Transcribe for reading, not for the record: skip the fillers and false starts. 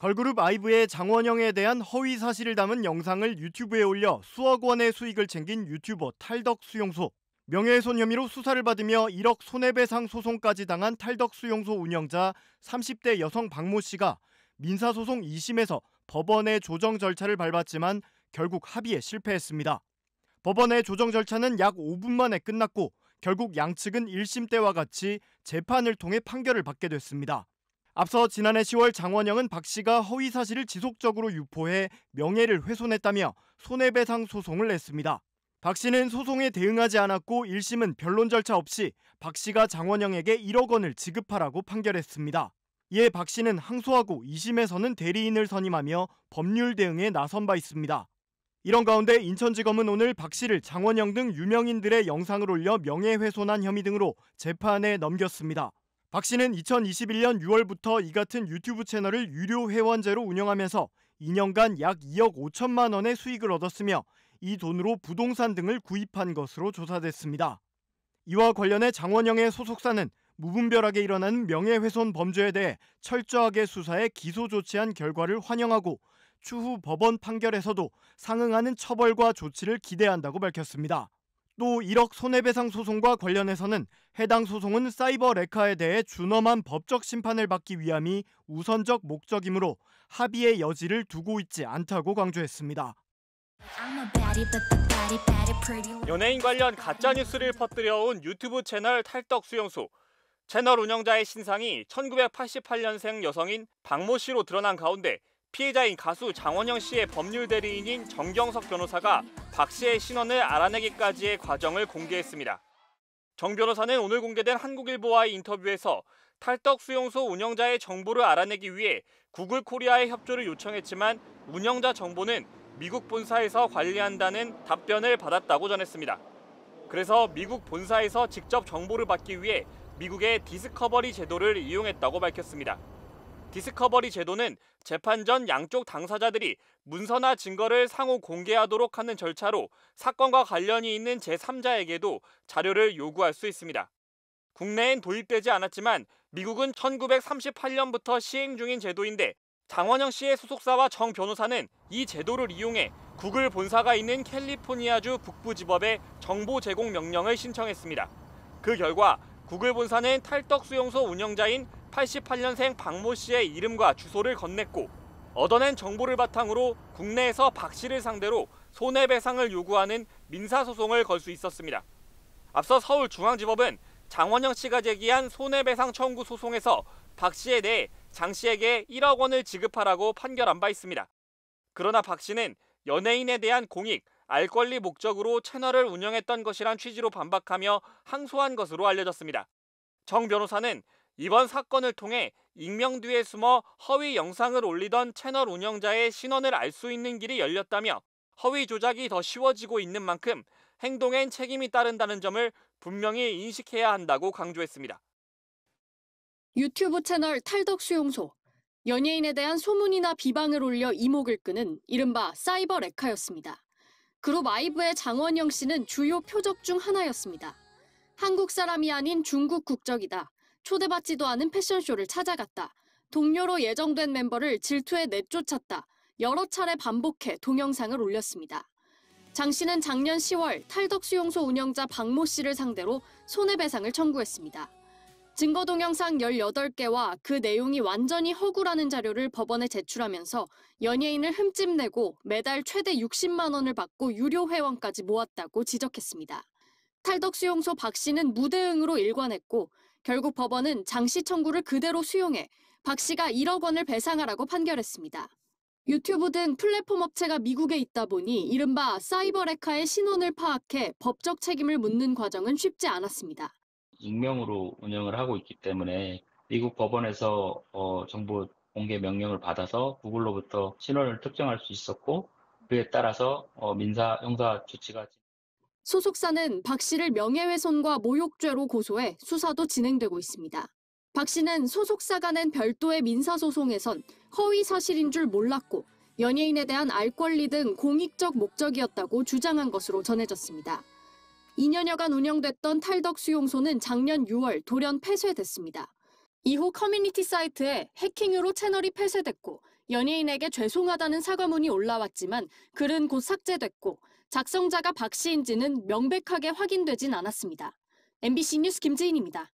걸그룹 아이브의 장원영에 대한 허위 사실을 담은 영상을 유튜브에 올려 수억 원의 수익을 챙긴 유튜버 탈덕수용소. 명예훼손 혐의로 수사를 받으며 1억 손해배상 소송까지 당한 탈덕수용소 운영자 30대 여성 박모 씨가 민사소송 2심에서 법원의 조정 절차를 밟았지만 결국 합의에 실패했습니다. 법원의 조정 절차는 약 5분 만에 끝났고 결국 양측은 1심 때와 같이 재판을 통해 판결을 받게 됐습니다. 앞서 지난해 10월 장원영은 박 씨가 허위 사실을 지속적으로 유포해 명예를 훼손했다며 손해배상 소송을 냈습니다. 박 씨는 소송에 대응하지 않았고 1심은 변론 절차 없이 박 씨가 장원영에게 1억 원을 지급하라고 판결했습니다. 이에 박 씨는 항소하고 2심에서는 대리인을 선임하며 법률 대응에 나선 바 있습니다. 이런 가운데 인천지검은 오늘 박 씨를 장원영 등 유명인들의 영상을 올려 명예훼손한 혐의 등으로 재판에 넘겼습니다. 박 씨는 2021년 6월부터 이 같은 유튜브 채널을 유료 회원제로 운영하면서 2년간 약 2억 5천만 원의 수익을 얻었으며 이 돈으로 부동산 등을 구입한 것으로 조사됐습니다. 이와 관련해 장원영의 소속사는 무분별하게 일어나는 명예훼손 범죄에 대해 철저하게 수사해 기소 조치한 결과를 환영하고 추후 법원 판결에서도 상응하는 처벌과 조치를 기대한다고 밝혔습니다. 또 1억 손해배상 소송과 관련해서는 해당 소송은 사이버 레카에 대해 준엄한 법적 심판을 받기 위함이 우선적 목적이므로 합의의 여지를 두고 있지 않다고 강조했습니다. 연예인 관련 가짜뉴스를 퍼뜨려온 유튜브 채널 탈덕수용소. 채널 운영자의 신상이 1988년생 여성인 박모 씨로 드러난 가운데 피해자인 가수 장원영 씨의 법률 대리인인 정경석 변호사가 박 씨의 신원을 알아내기까지의 과정을 공개했습니다. 정 변호사는 오늘 공개된 한국일보와의 인터뷰에서 탈덕수용소 운영자의 정보를 알아내기 위해 구글 코리아의 협조를 요청했지만 운영자 정보는 미국 본사에서 관리한다는 답변을 받았다고 전했습니다. 그래서 미국 본사에서 직접 정보를 받기 위해 미국의 디스커버리 제도를 이용했다고 밝혔습니다. 디스커버리 제도는 재판 전 양쪽 당사자들이 문서나 증거를 상호 공개하도록 하는 절차로 사건과 관련이 있는 제3자에게도 자료를 요구할 수 있습니다. 국내엔 도입되지 않았지만 미국은 1938년부터 시행 중인 제도인데 장원영 씨의 소속사와 정 변호사는 이 제도를 이용해 구글 본사가 있는 캘리포니아주 북부지법에 정보 제공 명령을 신청했습니다. 그 결과 구글 본사는 탈덕수용소 운영자인 88년생 박모 씨의 이름과 주소를 건넸고 얻어낸 정보를 바탕으로 국내에서 박 씨를 상대로 손해배상을 요구하는 민사소송을 걸 수 있었습니다. 앞서 서울중앙지법은 장원영 씨가 제기한 손해배상 청구 소송에서 박 씨에 대해 장 씨에게 1억 원을 지급하라고 판결한 바 있습니다. 그러나 박 씨는 연예인에 대한 공익, 알 권리 목적으로 채널을 운영했던 것이란 취지로 반박하며 항소한 것으로 알려졌습니다. 정 변호사는 이번 사건을 통해 익명 뒤에 숨어 허위 영상을 올리던 채널 운영자의 신원을 알 수 있는 길이 열렸다며 허위 조작이 더 쉬워지고 있는 만큼 행동엔 책임이 따른다는 점을 분명히 인식해야 한다고 강조했습니다. 유튜브 채널 탈덕수용소. 연예인에 대한 소문이나 비방을 올려 이목을 끄는 이른바 사이버 레카였습니다. 그룹 아이브의 장원영 씨는 주요 표적 중 하나였습니다. 한국 사람이 아닌 중국 국적이다. 초대받지도 않은 패션쇼를 찾아갔다. 동료로 예정된 멤버를 질투해 내쫓았다. 여러 차례 반복해 동영상을 올렸습니다. 장 씨는 작년 10월 탈덕수용소 운영자 박모 씨를 상대로 손해배상을 청구했습니다. 증거 동영상 18개와 그 내용이 완전히 허구라는 자료를 법원에 제출하면서 연예인을 흠집내고 매달 최대 60만 원을 받고 유료 회원까지 모았다고 지적했습니다. 탈덕수용소 박 씨는 무대응으로 일관했고 결국 법원은 장 씨 청구를 그대로 수용해 박 씨가 1억 원을 배상하라고 판결했습니다. 유튜브 등 플랫폼 업체가 미국에 있다 보니 이른바 사이버 레카의 신원을 파악해 법적 책임을 묻는 과정은 쉽지 않았습니다. 익명으로 운영을 하고 있기 때문에 미국 법원에서 정보 공개 명령을 받아서 구글로부터 신원을 특정할 수 있었고 그에 따라서 민사, 형사 조치가 소속사는 박 씨를 명예훼손과 모욕죄로 고소해 수사도 진행되고 있습니다. 박 씨는 소속사가 낸 별도의 민사소송에선 허위 사실인 줄 몰랐고 연예인에 대한 알 권리 등 공익적 목적이었다고 주장한 것으로 전해졌습니다. 2년여간 운영됐던 탈덕수용소는 작년 6월 돌연 폐쇄됐습니다. 이후 커뮤니티 사이트에 해킹으로 채널이 폐쇄됐고 연예인에게 죄송하다는 사과문이 올라왔지만 글은 곧 삭제됐고 작성자가 박 씨인지는 명백하게 확인되진 않았습니다. MBC 뉴스 김지인입니다.